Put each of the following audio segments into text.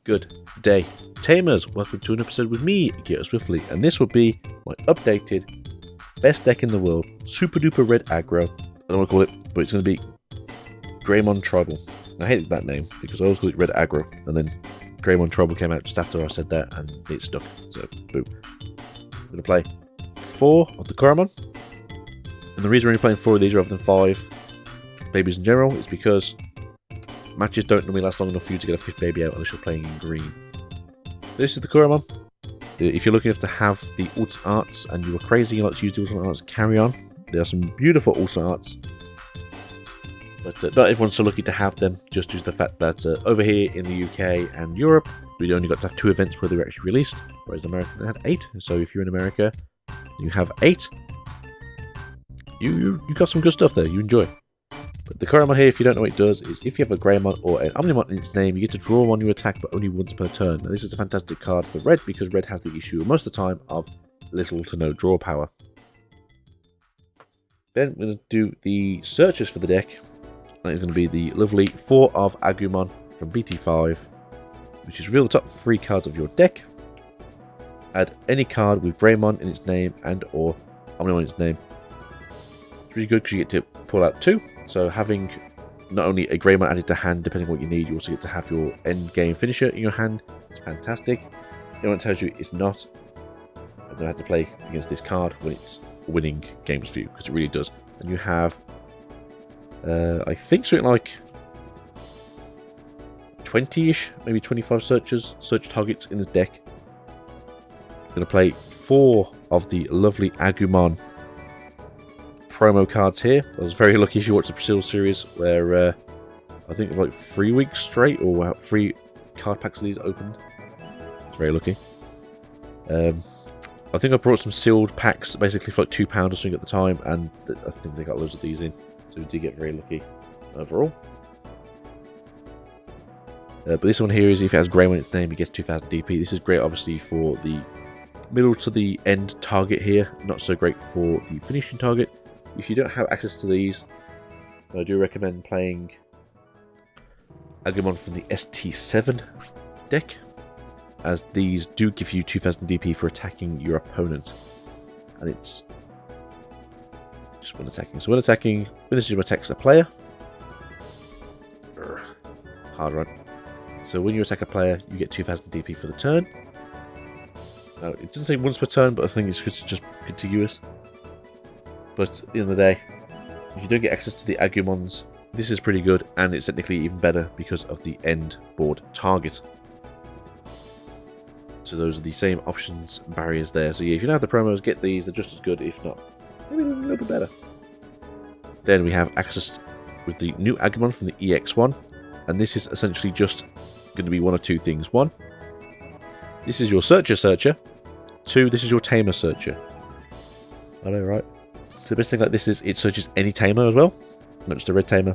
Good day, Tamers. Welcome to an episode with me, Gear Swiftly, and this will be my updated best deck in the world, super duper red aggro. I don't want to call it, but it's going to be Greymon Tribal. I hated that name because I always called it red aggro, and then Greymon Tribal came out just after I said that, and it stuck. So, boom. I'm going to play 4 of the Coromon, and the reason we're only playing 4 of these rather than 5 babies in general is because matches don't normally last long enough for you to get a 5th baby out unless you're playing in green. This is the Coromon. If you're lucky enough to have the alternate arts and you are crazy and like to use the alternate arts, carry on. There are some beautiful alternate arts, but not everyone's so lucky to have them, just due to the fact that over here in the UK and Europe, we only got to have 2 events where they were actually released, whereas America they had 8. So if you're in America, you have 8. You got some good stuff there. You enjoy. But the Coromon here, if you don't know what it does, is if you have a Greymon or an Omnimon in its name, you get to draw one you attack, but only once per turn. Now, this is a fantastic card for red because red has the issue most of the time of little to no draw power. Then we're going to do the searches for the deck. That is going to be the lovely 4 of Agumon from BT5, which is reveal the top 3 cards of your deck. Add any card with Greymon in its name and or Omnimon in its name. It's really good because you get to pull out 2. So having not only a Greymon added to hand, depending on what you need, you also get to have your end game finisher in your hand. It's fantastic. Anyone tells you it's not, I don't have to play against this card when it's winning games for you, because it really does. And you have, I think something like 20-ish, maybe 25 search targets in this deck. I'm going to play 4 of the lovely Agumon promo cards here. I was very lucky if you watched the Brazil series, where I think like 3 weeks straight, or 3 card packs of these opened. I was very lucky. I think I brought some sealed packs, basically for like £2 or something at the time, and I think they got loads of these in, so we did get very lucky overall. But this one here is if it has Greymon in its name, it gets 2000 DP. This is great, obviously, for the middle to the end target here. Not so great for the finishing target. If you don't have access to these, I do recommend playing Agumon from the ST7 deck, as these do give you 2000 DP for attacking your opponent. And it's just when attacking. So when attacking, when this is attacks a player, hard run. So when you attack a player, you get 2000 DP for the turn. Now, it doesn't say once per turn, but I think it's just contiguous. But at the end of the day, if you don't get access to the Agumons, this is pretty good, and it's technically even better because of the end board target. So those are the same options and barriers there. So yeah, if you don't have the promos, get these. They're just as good, if not maybe a little bit better. Then we have access with the new Agumon from the EX1, and this is essentially just going to be one of 2 things. 1, this is your Searcher. 2, this is your Tamer Searcher. I know, right? So the best thing like this is it searches any Tamer as well, not just a red Tamer.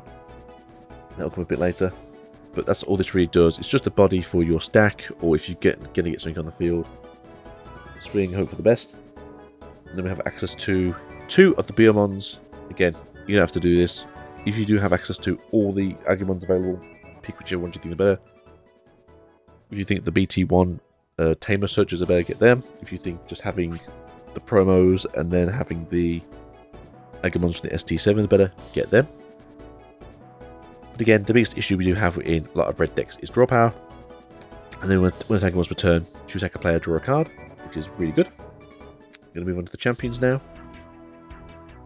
That'll come a bit later. But that's all this really does. It's just a body for your stack, or if you going to get something on the field. Swing, hope for the best. And then we have access to 2 of the Biomons. Again, you don't have to do this. If you do have access to all the Agumons available, pick whichever ones you think are better. If you think the BT1 Tamer searchers are better, get them. If you think just having the promos and then having the Agumons from the ST7 is better, get them. But again, the biggest issue we do have in a lot of red decks is draw power. And then when attacking once per turn, choose attack a player, draw a card, which is really good. I'm going to move on to the champions now.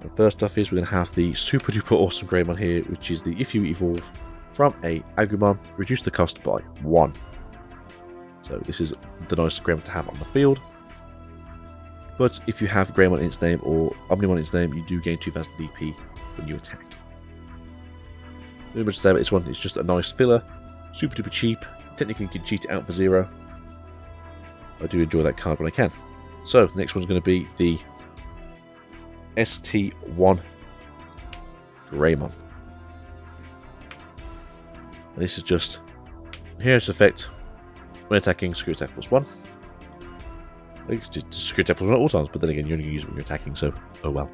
And first off is we're going to have the super duper awesome Greymon here, which is the if you evolve from a Agumon, reduce the cost by 1. So this is the nice Greymon to have on the field. But if you have Greymon in its name or Omnimon in its name, you do gain 2000 DP when you attack. Not much to say about this one. It's just a nice filler, super duper cheap. Technically, you can cheat it out for 0. I do enjoy that card when I can. So the next one's going to be the ST1 Greymon. And this is just here's effect. When attacking, screw attack +1. Screw attack +1 at all times, but then again, you're only going to use it when you're attacking, so oh well.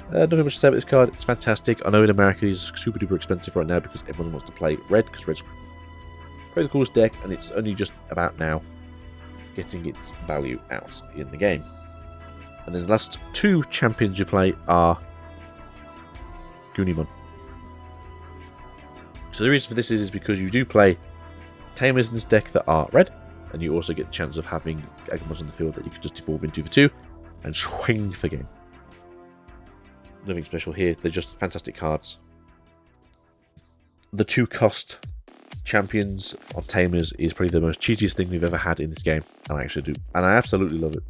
Not much to say about this card. It's fantastic. I know in America it's super duper expensive right now because everyone wants to play red, because red's Very coolest deck, and it's only just about now getting its value out in the game. And then the last two champions you play are Goonimon. So the reason for this is because you do play Tamers in this deck that are red, and you also get the chance of having Agumons on the field that you can just evolve into for 2 and swing for game. Nothing special here, they're just fantastic cards. The 2-cost champions on Tamers is probably the most cheatiest thing we've ever had in this game, and I absolutely love it.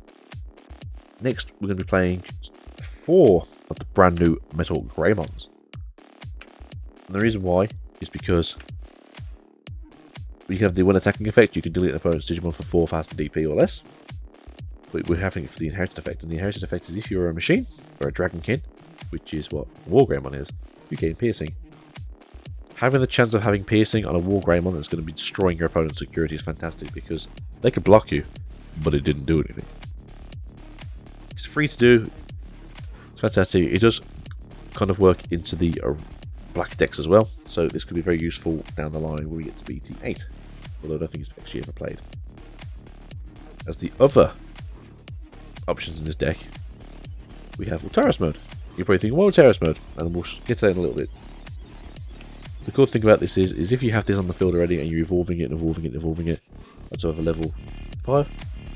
Next, we're going to be playing 4 of the brand new Metal Greymons. And the reason why is because we have the one attacking effect. You can delete an opponent's Digimon for 4 faster DP or less. But we're having it for the inherited effect, and the inherited effect is if you're a machine or a Dragonkin, which is what War Greymon is, you gain piercing. Having the chance of having piercing on a War Greymon that's going to be destroying your opponent's security is fantastic, because they could block you, but it didn't do anything. It's free to do. It's fantastic. It does kind of work into the black decks as well, so this could be very useful down the line when we get to BT8, although I don't think it's actually ever played. As the other options in this deck, we have Ultaris mode. You're probably thinking, well, Ultaris mode, and we'll get to that in a little bit. The cool thing about this is if you have this on the field already and you're evolving it and evolving it and evolving it at sort of a level 5,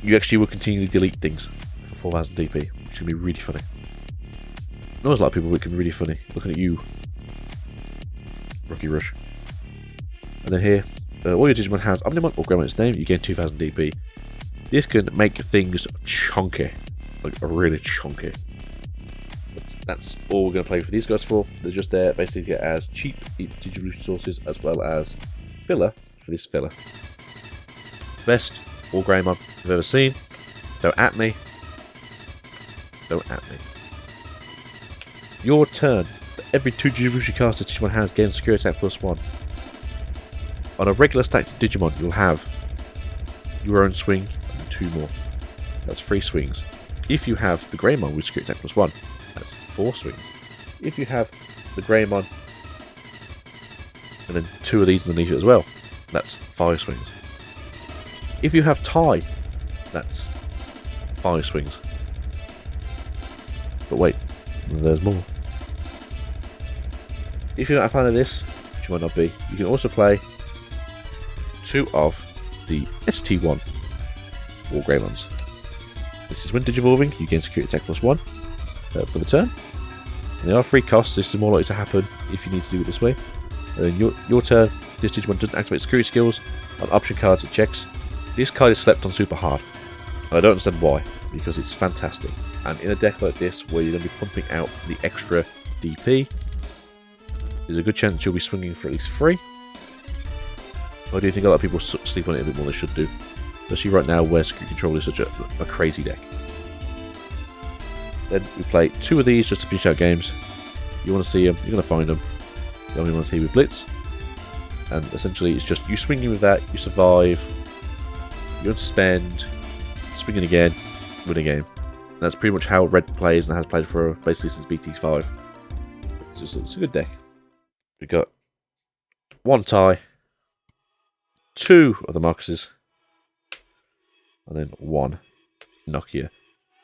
you actually will continually delete things for 4000 DP, which can be really funny. I know there's a lot of people, it can be really funny. Looking at you, Rocky Rush. And then here, all your Digimon has Omnimon or Greymon its name, you gain 2000 DP. This can make things chunky, like really chunky. But that's all we're going to play for these guys for. They're just there basically as cheap Digivolution sources as well as filler for this filler. Best All Greymon I've ever seen. Don't at me. Don't at me. Your turn. Every 2 Digivolution cards that Digimon has gains Secure Attack +1. On a regular stacked Digimon, you'll have your own swing and 2 more. That's 3 swings. If you have the Greymon with Secure Attack +1, that's 4 swings. If you have the Greymon and then 2 of these underneath it as well, that's 5 swings. If you have Tai, that's 5 swings. But wait, there's more. If you're not a fan of this, which you might not be, you can also play 2 of the ST1 War Greymons. This is when Digivolving, you gain Security Attack +1 for the turn. And they are free costs, this is more likely to happen if you need to do it this way. And then your turn, this Digimon doesn't activate security skills. On option cards it checks. This card is slept on super hard. And I don't understand why, because it's fantastic. And in a deck like this, where you're going to be pumping out the extra DP, there's a good chance you'll be swinging for at least 3. I do think a lot of people sleep on it a bit more than they should do. Especially right now where Security Control is such a crazy deck. Then we play 2 of these just to finish out games. You want to see them, you're going to find them. You only want to see with Blitz. And essentially it's just you swinging with that, you survive, you unsuspend, swinging again, win a game. And that's pretty much how Red plays and has played for basically since BT5. It's a good deck. We've got 1 Tai, 2 of the Moxes, and then 1 Nokia.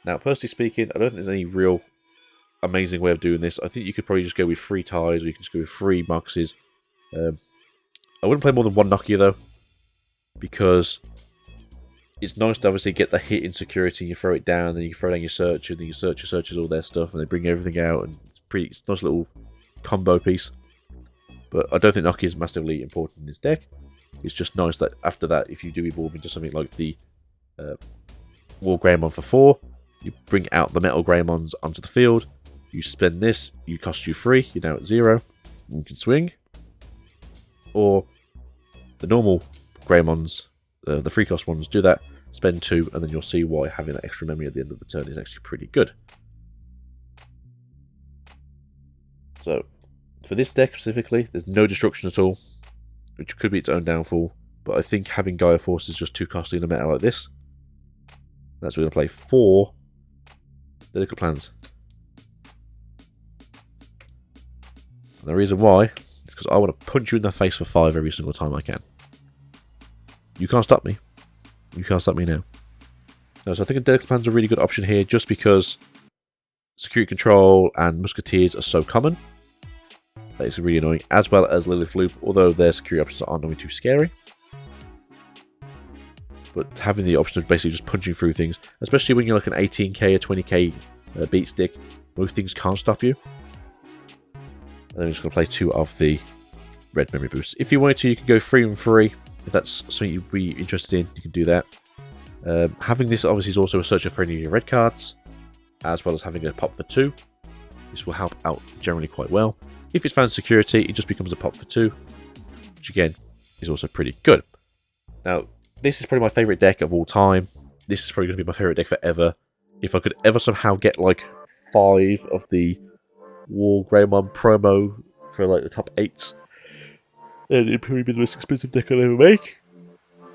Now, personally speaking, I don't think there's any real amazing way of doing this. I think you could probably just go with 3 Tais, or you can just go with 3 Moxes. I wouldn't play more than 1 Nokia, though, because it's nice to obviously get the hit in security, and you throw it down, then you throw down your search, and then your searcher searches all their stuff, and they bring everything out, and it's a nice little combo piece. But I don't think Nokia is massively important in this deck. It's just nice that after that, if you do evolve into something like the War Greymon for 4, you bring out the Metal Greymons onto the field, you spend this, you cost you 3, you're now at 0, and you can swing. Or the normal Greymons, the free cost ones, do that, spend 2, and then you'll see why having that extra memory at the end of the turn is actually pretty good. So, for this deck specifically, there's no destruction at all, which could be its own downfall, but I think having Gaia Force is just too costly in a meta like this. That's why we're going to play 4 Lyrical Plans. And the reason why is because I want to punch you in the face for 5 every single time I can. you can't stop me. You can't stop me now. No, so I think a Deadly Plan's a really good option here, just because Security Control and Musketeers are so common. That is really annoying, as well as Lilith Loop, although their security options aren't normally too scary. But having the option of basically just punching through things, especially when you're like an 18k or 20k beat stick, most things can't stop you. And then I'm just going to play 2 of the red memory boosts. If you wanted to, you could go 3 and 3. If that's something you'd be interested in, you can do that. Having this obviously is also a searcher for any of your red cards, as well as having a pop for 2. This will help out generally quite well. If it's found security, it just becomes a pop for 2, which again is also pretty good. Now, this is probably my favourite deck of all time. This is probably going to be my favourite deck forever. If I could ever somehow get like 5 of the War Greymon promo for like the top 8, then it'd probably be the most expensive deck I'll ever make.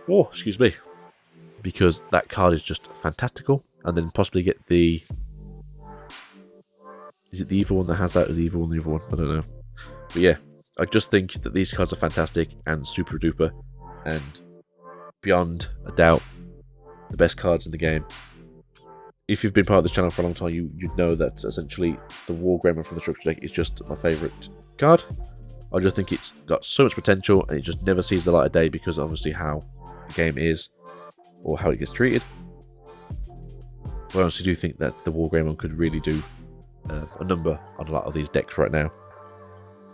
Oh, excuse me. Because that card is just fantastical. And then possibly get the... Is it the evil one that has that, or the evil one, the other one? I don't know. But yeah, I just think that these cards are fantastic and super duper. And beyond a doubt, the best cards in the game. If you've been part of this channel for a long time, you'd know that essentially the War Greymon from the structure deck is just my favourite card. I just think it's got so much potential, and it just never sees the light of day because obviously how the game is, or how it gets treated. But I honestly do think that the War Greymon could really do a number on a lot of these decks right now.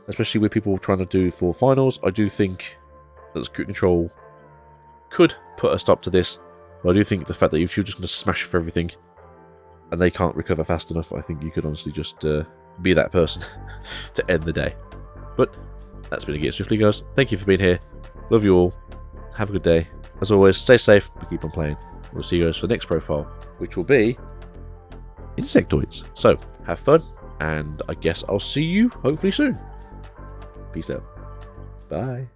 Especially with people trying to do for finals, I do think that Security Control could put a stop to this. But I do think the fact that if you're just going to smash for everything, and they can't recover fast enough, I think you could honestly just be that person to end the day. But that's been a Get Swiftly, guys. Thank you for being here. Love you all. Have a good day. As always, stay safe, but keep on playing. We'll see you guys for the next profile, which will be Insectoids. So, have fun, and I guess I'll see you hopefully soon. Peace out. Bye.